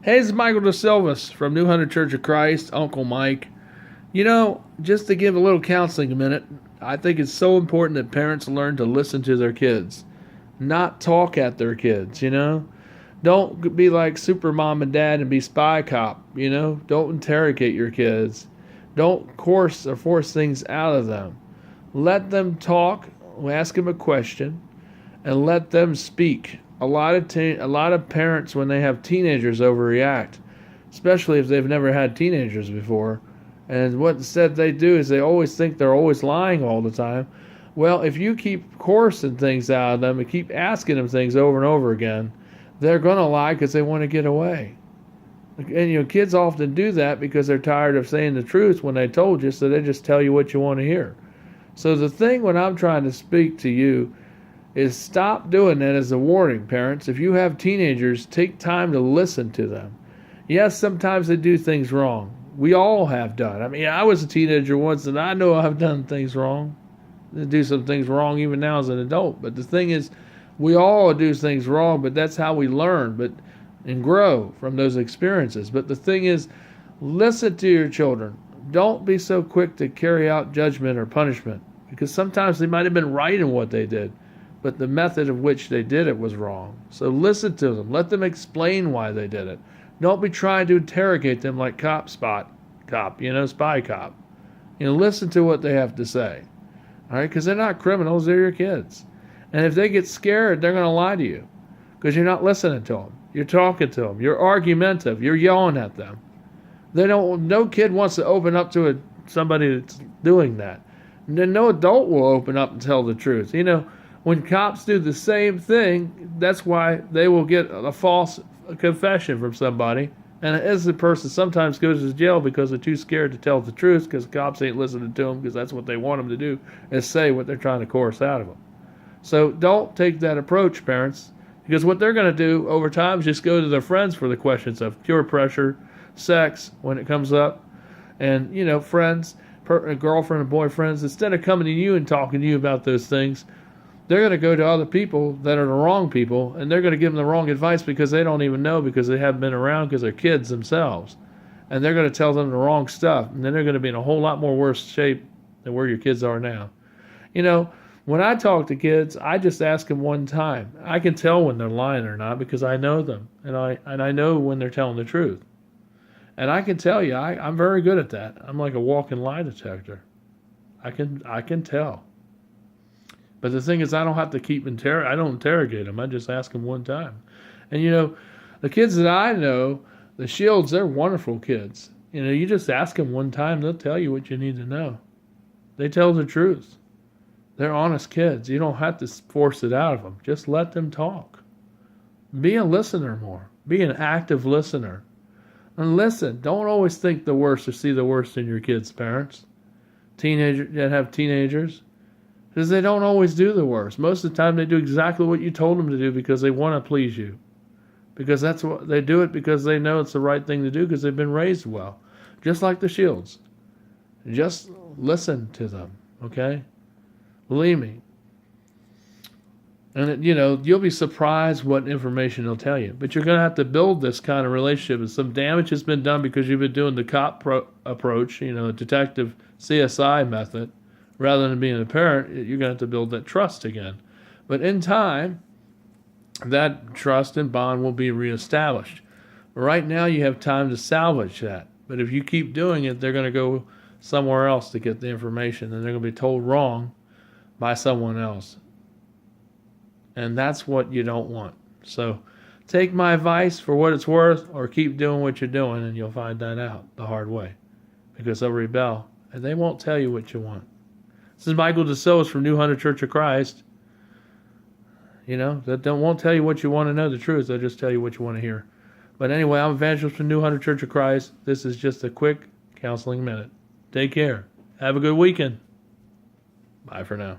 Hey, it's Michael DeSilvis from New Hunter Church of Christ, Uncle Mike. Just to give a little counseling a minute, I think it's so important that parents learn to listen to their kids, not talk at their kids. Don't be like super mom and dad and be spy cop. Don't interrogate your kids. Don't coerce or force things out of them. Let them talk, ask them a question, and let them speak. A lot of parents, when they have teenagers, overreact, especially if they've never had teenagers before. And what instead they do is they always think they're always lying all the time. Well, if you keep coercing things out of them and keep asking them things over and over again, they're going to lie because they want to get away. And kids often do that because they're tired of saying the truth when they told you, so they just tell you what you want to hear. So the thing when I'm trying to speak to you is stop doing that as a warning, parents. If you have teenagers, take time to listen to them. Yes, sometimes they do things wrong. We all have done. I mean, I was a teenager once, and I know I've done things wrong. I do some things wrong even now as an adult. But the thing is, we all do things wrong, but that's how we learn and grow from those experiences. But the thing is, listen to your children. Don't be so quick to carry out judgment or punishment, because sometimes they might have been right in what they did, but the method of which they did it was wrong. So listen to them. Let them explain why they did it. Don't be trying to interrogate them like spy cop. Listen to what they have to say. All right, because they're not criminals, they're your kids. And if they get scared, they're going to lie to you because you're not listening to them. You're talking to them. You're argumentative. You're yelling at them. No kid wants to open up to somebody that's doing that. And then no adult will open up and tell the truth. When cops do the same thing, that's why they will get a false confession from somebody. And an innocent person sometimes goes to jail because they're too scared to tell the truth because cops ain't listening to them because that's what they want them to do, is say what they're trying to coerce out of them. So don't take that approach, parents, because what they're going to do over time is just go to their friends for the questions of peer pressure, sex when it comes up, and, friends, girlfriend and boyfriends. Instead of coming to you and talking to you about those things, they're going to go to other people that are the wrong people, and they're going to give them the wrong advice because they don't even know, because they haven't been around, because they're kids themselves. And they're going to tell them the wrong stuff, and then they're going to be in a whole lot more worse shape than where your kids are now. When I talk to kids, I just ask them one time. I can tell when they're lying or not because I know them, and I know when they're telling the truth. And I can tell you, I'm very good at that. I'm like a walking lie detector. I can tell. But the thing is, I don't have to I don't interrogate them. I just ask them one time. And the kids that I know, the Shields, they're wonderful kids. You just ask them one time, they'll tell you what you need to know. They tell the truth. They're honest kids. You don't have to force it out of them. Just let them talk. Be a listener more. Be an active listener. And listen, don't always think the worst or see the worst in your kids' parents. Teenagers that have teenagers. Because they don't always do the worst. Most of the time they do exactly what you told them to do because they want to please you. Because that's what they do, it because they know it's the right thing to do because they've been raised well. Just like the Shields. Just listen to them, okay? Believe me. And you'll be surprised what information they'll tell you. But you're going to have to build this kind of relationship. And some damage has been done because you've been doing the cop approach, the detective CSI method. Rather than being a parent, you're going to have to build that trust again. But in time, that trust and bond will be reestablished. But right now, you have time to salvage that. But if you keep doing it, they're going to go somewhere else to get the information, and they're going to be told wrong by someone else. And that's what you don't want. So take my advice for what it's worth, or keep doing what you're doing, and you'll find that out the hard way. Because they'll rebel, and they won't tell you what you want. This is Michael DeSilvis from New Hunter Church of Christ. That won't tell you what you want to know the truth. They'll just tell you what you want to hear. But anyway, I'm Evangelist from New Hunter Church of Christ. This is just a quick counseling minute. Take care. Have a good weekend. Bye for now.